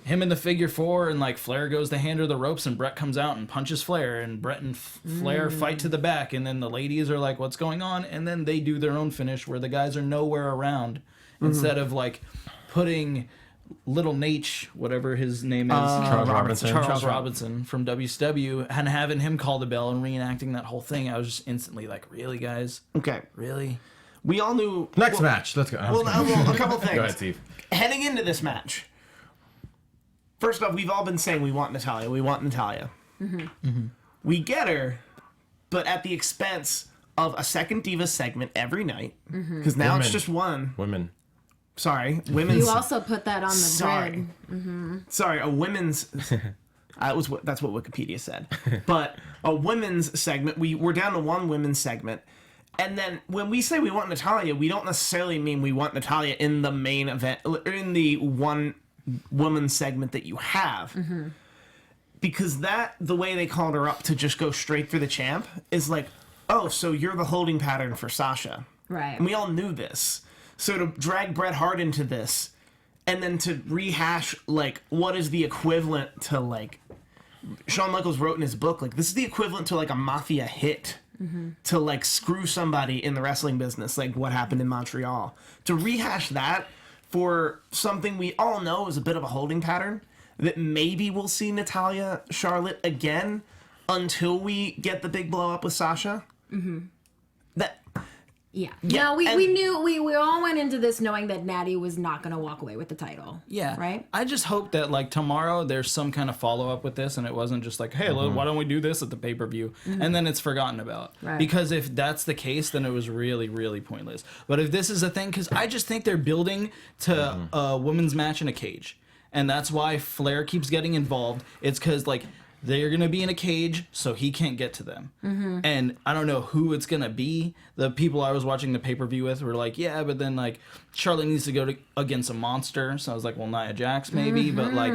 him in the figure four and like Flair goes to hand her the ropes and Brett comes out and punches Flair and Brett and Flair fight to the back, and then the ladies are like, what's going on? And then they do their own finish where the guys are nowhere around. Instead of like putting little Nate, whatever his name is, Charles Robinson from WCW, and having him call the bell and reenacting that whole thing, I was just instantly like, really, guys? Okay. Really? We all knew. Next match. Let's go. Well, a couple things. Go ahead, Steve. Heading into this match, first off, we've all been saying we want Natalya. We want Natalya. We get her, but at the expense of a second Diva segment every night. Because now it's Women. just one. Women. Sorry, women's. You also put that on the Sorry. grid. Sorry, a women's. That's what Wikipedia said. But a women's segment. We're down to one women's segment. And then when we say we want Natalya, we don't necessarily mean we want Natalya in the main event, or in the one woman segment that you have. Because the way they called her up to just go straight for the champ is like, oh, so you're the holding pattern for Sasha. Right. And we all knew this. So to drag Bret Hart into this, and then to rehash, like, what is the equivalent to, like, Shawn Michaels wrote in his book, like, this is the equivalent to, like, a mafia hit. To, like, screw somebody in the wrestling business, like what happened in Montreal. To rehash that for something we all know is a bit of a holding pattern, that maybe we'll see Natalya, Charlotte again until we get the big blow up with Sasha. That Yeah. Yeah, No, we and- knew, we all went into this knowing that Natty was not going to walk away with the title. Yeah. Right? I just hope that like tomorrow there's some kind of follow up with this and it wasn't just like, hey, why don't we do this at the pay per view? And then it's forgotten about. Right. Because if that's the case, then it was really, really pointless. But if this is a thing, because I just think they're building to a women's match in a cage. And that's why Flair keeps getting involved. It's because like they're going to be in a cage, so he can't get to them. And I don't know who it's going to be. The people I was watching the pay-per-view with were like, yeah, but then, like, Charlotte needs to go against a monster. So I was like, well, Nia Jax, maybe. But, like,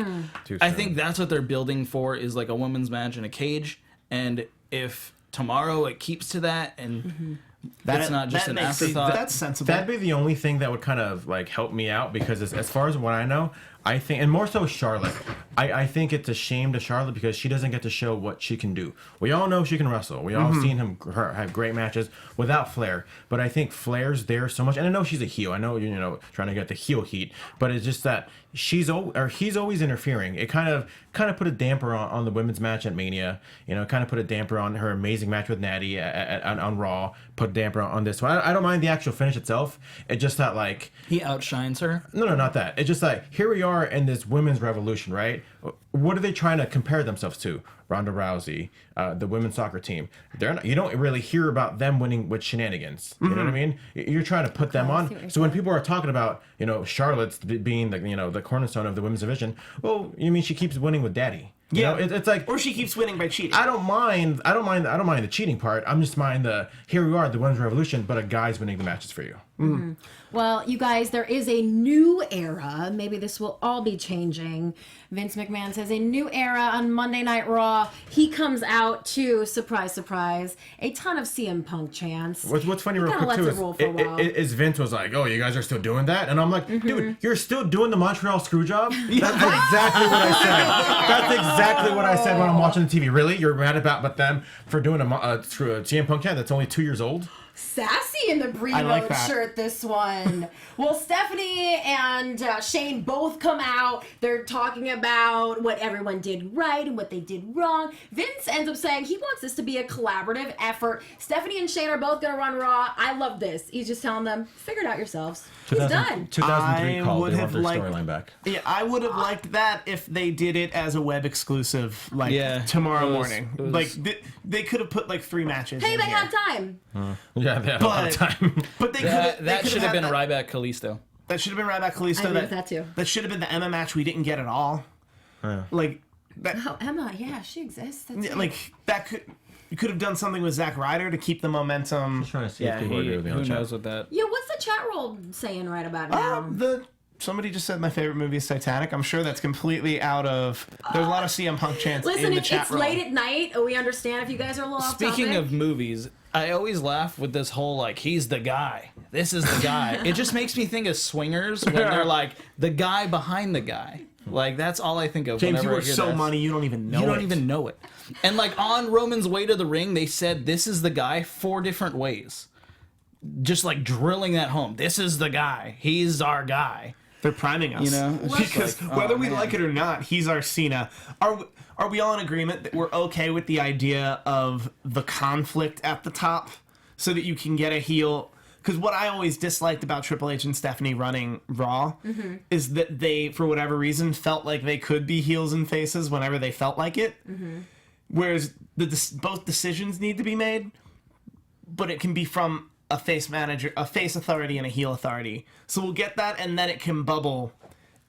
I think that's what they're building for is, like, a women's match in a cage. And if tomorrow it keeps to that and that's not just an afterthought. That's sensible. That'd be the only thing that would kind of like help me out because as far as what I know, I think, and more so Charlotte. I think it's a shame to Charlotte because she doesn't get to show what she can do. We all know she can wrestle. We all seen her have great matches without Flair. But I think Flair's there so much, and I know she's a heel. I know trying to get the heel heat, but it's just that he's always interfering. It kind of put a damper on the women's match at Mania. Kind of put a damper on her amazing match with Natty on Raw. Put a damper on this one. I don't mind the actual finish itself. It's just that like He outshines her. No, not that. It's just like here we are in this women's revolution, right? What are they trying to compare themselves to? Ronda Rousey, the women's soccer team. They're not, you don't really hear about them winning with shenanigans. You know what I mean? You're trying to put them on. So when people are talking about Charlotte's being the cornerstone of the women's division, well, you mean she keeps winning with Daddy? It's like, or she keeps winning by cheating. I don't mind the cheating part. I'm just mind the here we are, the women's revolution, but a guy's winning the matches for you. Well, you guys, there is a new era. Maybe this will all be changing. Vince McMahon says a new era on Monday Night Raw. He comes out to, surprise, surprise, a ton of CM Punk chants. What's funny real quick too is Vince was like, oh, you guys are still doing that? And I'm like, dude, you're still doing the Montreal Screwjob? That's exactly what I said. That's exactly what I said when I'm watching the TV. Really? You're mad about them for doing a CM Punk chant that's only 2 years old? Sassy in the Brie like Mode that. shirt, this one. Well, Stephanie and Shane both come out. They're talking about what everyone did right and what they did wrong. Vince ends up saying he wants this to be a collaborative effort. Stephanie and Shane are both going to run Raw. I love this. He's just telling them, figure it out yourselves. He's done. 2003 I call. would They have want their liked- storyline back. Yeah, I would have liked that if they did it as a web exclusive, tomorrow morning. it was- Like they could have put like 3 matches. Hey, in they here. had time. Yeah, they had a lot of time. But they That should have been that. Ryback Callisto. That should have been Ryback Callisto. I agree with that too. That should have been the Emma match we didn't get at all. Like that. Oh, Emma, yeah, she exists. That's Yeah, right. like that could. You could have done something with Zack Ryder to keep the momentum. I'm trying to see Yeah, if people agree with me on who the chat. knows what that. Yeah, what's the chat roll saying right about now? Somebody just said my favorite movie is Titanic. I'm sure that's completely out of. There's a lot of CM Punk chants Listen, in the it's chat room. late at night. We understand if you guys are a little off Speaking topic. of movies, I always laugh with this whole like he's the guy. This is the guy. It just makes me think of Swingers when they're like the guy behind the guy. Like that's all I think of. James, whenever you I are hear so that. money you don't even know. You don't it. even know it. And like on Roman's way to the ring, they said this is the guy 4 different ways. Just like drilling that home. This is the guy. He's our guy. They're priming us. You know? It's just Because like, whether oh, we man. like it or not, he's our Cena. Are we all in agreement that we're okay with the idea of the conflict at the top so that you can get a heel? Because what I always disliked about Triple H and Stephanie running Raw is that they, for whatever reason, felt like they could be heels and faces whenever they felt like it. Whereas both decisions need to be made, but it can be from a face manager, a face authority, and a heel authority. So we'll get that, and then it can bubble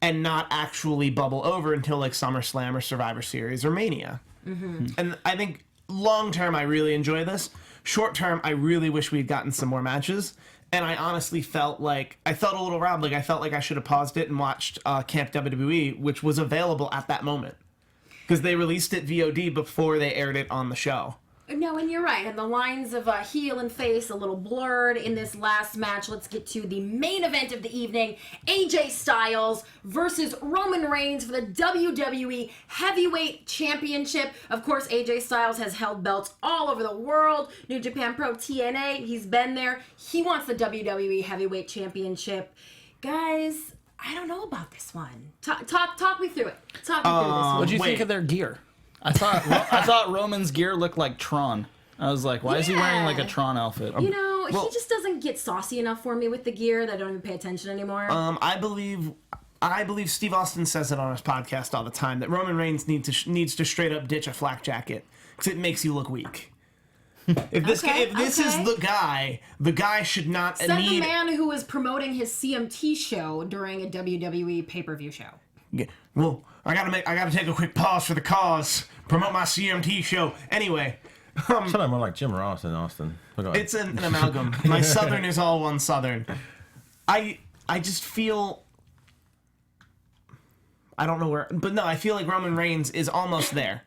and not actually bubble over until like SummerSlam or Survivor Series or Mania. And I think long term, I really enjoy this. Short term, I really wish we had gotten some more matches. And I honestly felt a little robbed. Like I felt like I should have paused it and watched Camp WWE, which was available at that moment. Because they released it VOD before they aired it on the show. No, and you're right. And the lines of heel and face a little blurred in this last match. Let's get to the main event of the evening. AJ Styles versus Roman Reigns for the WWE Heavyweight Championship. Of course, AJ Styles has held belts all over the world. New Japan Pro TNA, he's been there. He wants the WWE Heavyweight Championship. Guys, I don't know about this one. Talk me through it. Talk me through this one. What'd you think Wait. of their gear? I thought Roman's gear looked like Tron. I was like, why is he wearing like a Tron outfit? You know, he just doesn't get saucy enough for me with the gear that I don't even pay attention anymore. I believe Steve Austin says it on his podcast all the time that Roman Reigns needs to straight up ditch a flak jacket because it makes you look weak. If this is the guy should not Said need. the man who was promoting his CMT show during a WWE pay-per-view show. Yeah, well, I gotta take a quick pause for the cause. Promote my CMT show. Anyway, Sounded more like Jim Ross than Austin. it's an amalgam. My Southern is all one Southern. I just feel. I don't know where, but no, I feel like Roman Reigns is almost there.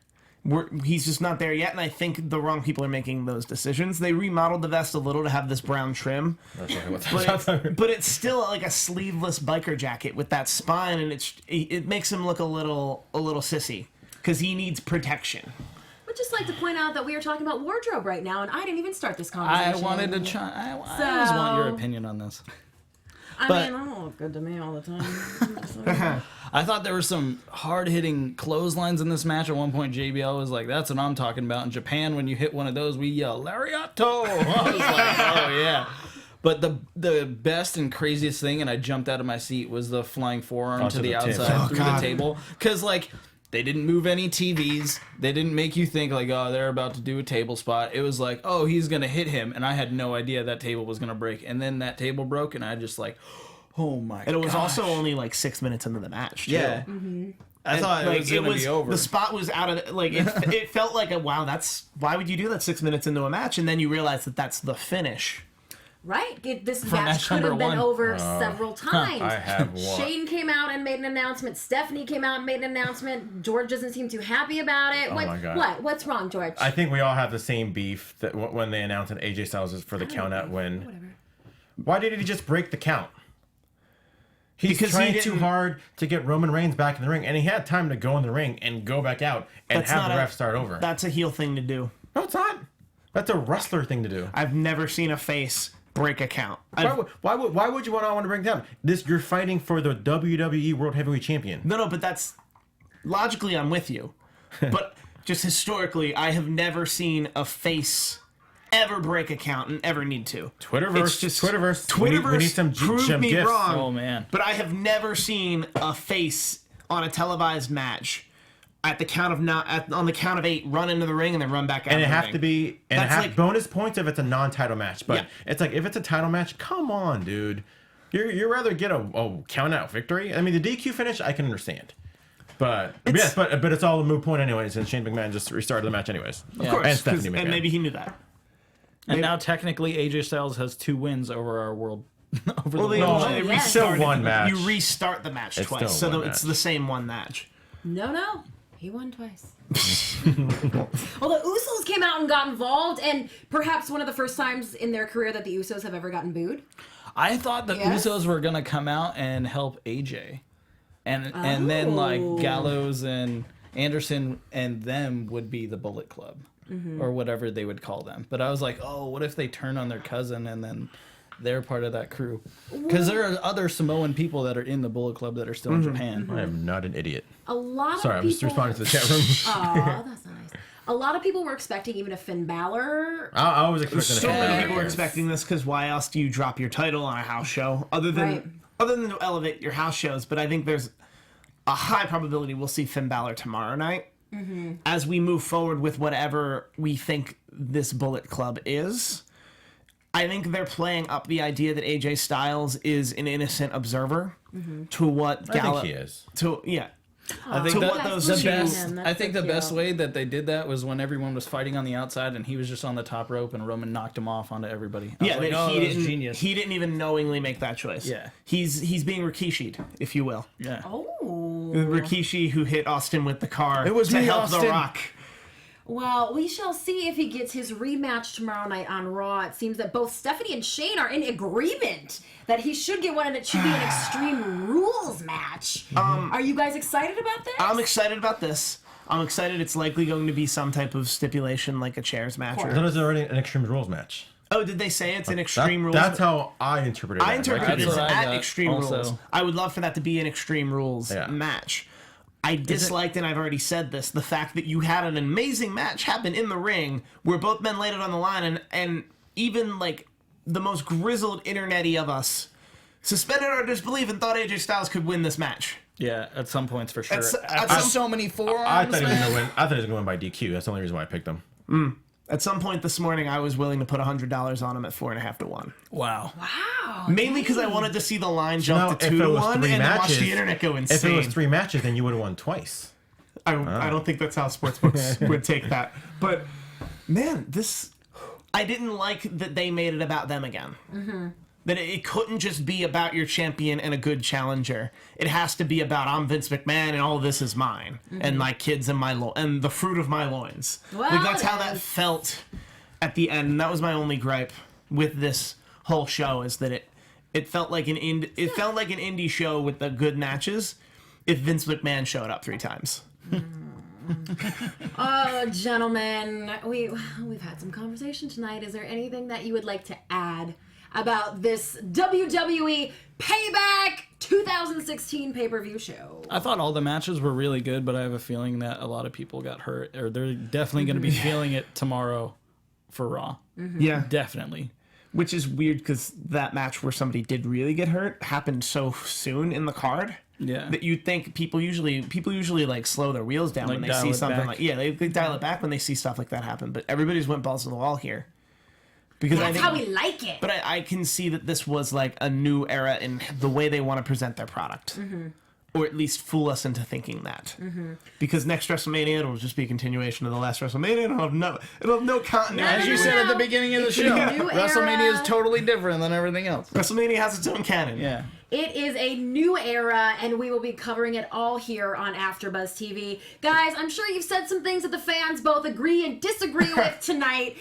he's just not there yet, and I think the wrong people are making those decisions. They remodeled the vest a little to have this brown trim, but it's still like a sleeveless biker jacket with that spine, and it makes him look a little sissy because he needs protection. I'd just like to point out that we are talking about wardrobe right now, and I didn't even start this conversation. I wanted to try. I always want your opinion on this. I mean, I don't look good to me all the time. I thought there were some hard-hitting clotheslines in this match. At one point, JBL was like, "That's what I'm talking about." In Japan, when you hit one of those, we yell "Lariato." I was like, "Oh yeah." But the best and craziest thing, and I jumped out of my seat, was the flying forearm to the outside through the table. Because like, they didn't move any TVs. They didn't make you think like, oh, they're about to do a table spot. It was like, oh, he's going to hit him. And I had no idea that table was going to break. And then that table broke, and I just like, oh my god. And it was also only like 6 minutes into the match, too. Yeah. I thought it was going to be over. The spot was out of, like, it felt like, wow, why would you do that 6 minutes into a match? And then you realize that that's the finish. Right? This match could have been over several times. I have one. Shane came out and made an announcement. Stephanie came out and made an announcement. George doesn't seem too happy about it. My God. What's wrong, George? I think we all have the same beef that when they announced that AJ Styles is for the count out win. Whatever. Why did he just break the count? He's trying too hard to get Roman Reigns back in the ring, and he had time to go in the ring and go back out and have the ref start over. That's a heel thing to do. No, it's not. That's a wrestler thing to do. I've never seen a face break a count. Why would you want to break down? You're fighting for the WWE World Heavyweight Champion. No, but that's logically I'm with you. But just historically, I have never seen a face ever break a count and ever need to. Twitterverse. We need some prove me gifs. wrong. Oh man. But I have never seen a face on a televised match on the count of 8 run into the ring and then run back out. And of it the have ring. to be bonus points if it's a non-title match. But Yeah. it's like if it's a title match, come on, dude. You'd rather get a count out victory. I mean, the DQ finish I can understand. But it's all a moot point anyways, and Shane McMahon just restarted the match anyways. Of course, And Stephanie McMahon. and maybe he knew that. And now technically AJ Styles has 2 wins over our world. Over Well, the they world. it yes. restarted. Still one match. You restart the match It's twice, still so one it's match. the same one match. No. He won twice. Well, the Usos came out and got involved, and perhaps one of the first times in their career that the Usos have ever gotten booed. I thought the Yes? Usos were gonna come out and help AJ, and then like Gallows and Anderson and them would be the Bullet Club, or whatever they would call them. But I was like, oh, what if they turn on their cousin and then they're part of that crew? Because there are other Samoan people that are in the Bullet Club that are still in Japan. I am not an idiot. A lot Sorry, of I'm people... just responding to the chat room. Aw, that's nice. A lot of people were expecting even a Finn Balor. I was expecting So many a people were expecting this because why else do you drop your title on a house show other than to elevate your house shows? But I think there's a high probability we'll see Finn Balor tomorrow night as we move forward with whatever we think this Bullet Club is. I think they're playing up the idea that AJ Styles is an innocent observer to what Gallo. I think he is. I think To that what those the two- best. That's I think the cute. best way that they did that was when everyone was fighting on the outside and he was just on the top rope and Roman knocked him off onto everybody. I was like, that that was genius. he didn't even knowingly make that choice. Yeah. He's being Rikishi'd, if you will. Yeah. Oh. Rikishi who hit Austin with the car It was to me, help The Austin. Rock. Well, we shall see if he gets his rematch tomorrow night on Raw. It seems that both Stephanie and Shane are in agreement that he should get one, and it should be an Extreme Rules match. Are you guys excited about this? I'm excited about this. I'm excited it's likely going to be some type of stipulation like a chairs match. Of Or, That is already an Extreme Rules match. oh, did they say it's an Extreme Rules? That's how I interpreted it. I interpreted it That's as what I at got Extreme also. Rules. I would love for that to be an Extreme Rules match. I disliked, and I've already said this, the fact that you had an amazing match happen in the ring where both men laid it on the line, and even like the most grizzled internet-y of us suspended our disbelief and thought AJ Styles could win this match. Yeah, at some points for sure. At So many forearms. I thought he was man. gonna win. I thought he was gonna win by DQ. That's the only reason why I picked him. At some point this morning, I was willing to put $100 on him at 4.5 to 1. Wow. Wow. Mainly because I wanted to see the line Now, jump to if 2 it to was 1 three and then watch matches- the internet go If insane. it was 3 matches, then you would have won twice. I don't think that's how sportsbooks would take that. But man, I didn't like that they made it about them again. That it couldn't just be about your champion and a good challenger. It has to be about I'm Vince McMahon and all of this is mine and my kids and and the fruit of my loins. Well, like that's how that felt at the end. And that was my only gripe with this whole show is that it felt like an indie show with the good matches if Vince McMahon showed up 3 times. Oh, gentlemen, we've had some conversation tonight. Is there anything that you would like to add about this WWE Payback 2016 pay-per-view show? I thought all the matches were really good, but I have a feeling that a lot of people got hurt, or they're definitely going to be feeling it tomorrow for Raw. Yeah. Definitely. Which is weird because that match where somebody did really get hurt happened so soon in the card. Yeah. That you'd think people usually like slow their wheels down Like when they see dial it something back. they dial it back when they see stuff like that happen. But everybody's went balls to the wall here. Because That's how we like it. But I can see that this was like a new era in the way they want to present their product. Or at least fool us into thinking that. Because next WrestleMania, it'll just be a continuation of the last WrestleMania. It'll have no continuity. As you said at the beginning of the show, New WrestleMania era. is totally different than everything else. WrestleMania has its own canon. Yeah. It is a new era, and we will be covering it all here on AfterBuzz TV. Guys, I'm sure you've said some things that the fans both agree and disagree with tonight.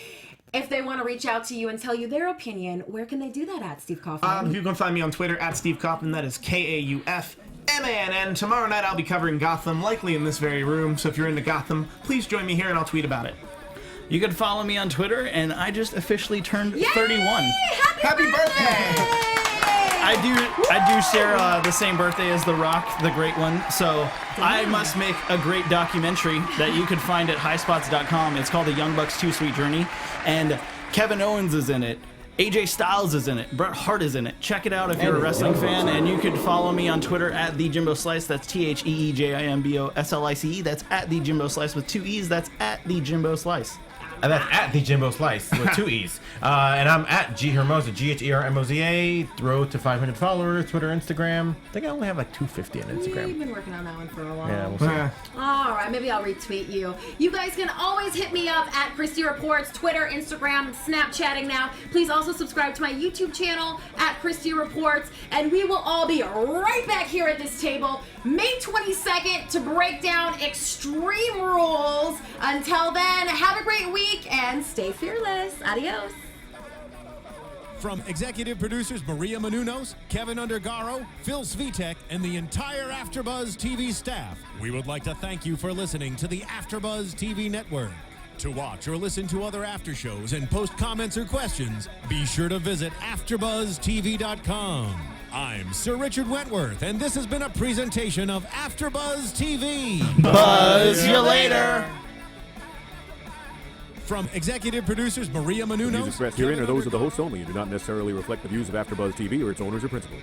If they want to reach out to you and tell you their opinion, where can they do that at, Steve Kaufmann? You can find me on Twitter at Steve Kaufmann. That is KAUFMANN. Tomorrow night I'll be covering Gotham, likely in this very room. So if you're into Gotham, please join me here and I'll tweet about it. You can follow me on Twitter, and I just officially turned Yay! 31. Happy birthday! I do share the same birthday as The Rock, the great one. So I must make a great documentary that you can find at highspots.com. It's called The Young Bucks 2 Sweet Journey. And Kevin Owens is in it. AJ Styles is in it. Bret Hart is in it. Check it out if you're a wrestling fan. And you can follow me on Twitter at TheJimboSlice. That's TheeJimboslice. That's at TheJimboSlice with 2 E's. That's at TheJimboSlice. And that's at the Jimbo Slice with 2 E's. And I'm at G Hermoza, GHERMOZA. Road to 500 followers, Twitter, Instagram. I think I only have like 250 on You've Instagram. been working on that one for a while. Yeah, we'll see. All right, maybe I'll retweet you. You guys can always hit me up at Christy Reports, Twitter, Instagram, Snapchatting now. Please also subscribe to my YouTube channel at Christy Reports, and we will all be right back here at this table May 22nd to break down Extreme Rules. Until then, have a great week and stay fearless. Adios. From executive producers Maria Menounos, Kevin Undergaro, Phil Svitek, and the entire AfterBuzz TV staff, we would like to thank you for listening to the AfterBuzz TV network. To watch or listen to other after shows and post comments or questions, be sure to visit AfterBuzzTV.com. I'm Sir Richard Wentworth, and this has been a presentation of AfterBuzz TV. Buzz you later. From executive producers Maria The views Menounos, expressed herein Kevin are those of the Undergaro, hosts only and do not necessarily reflect the views of AfterBuzz TV or its owners or principals.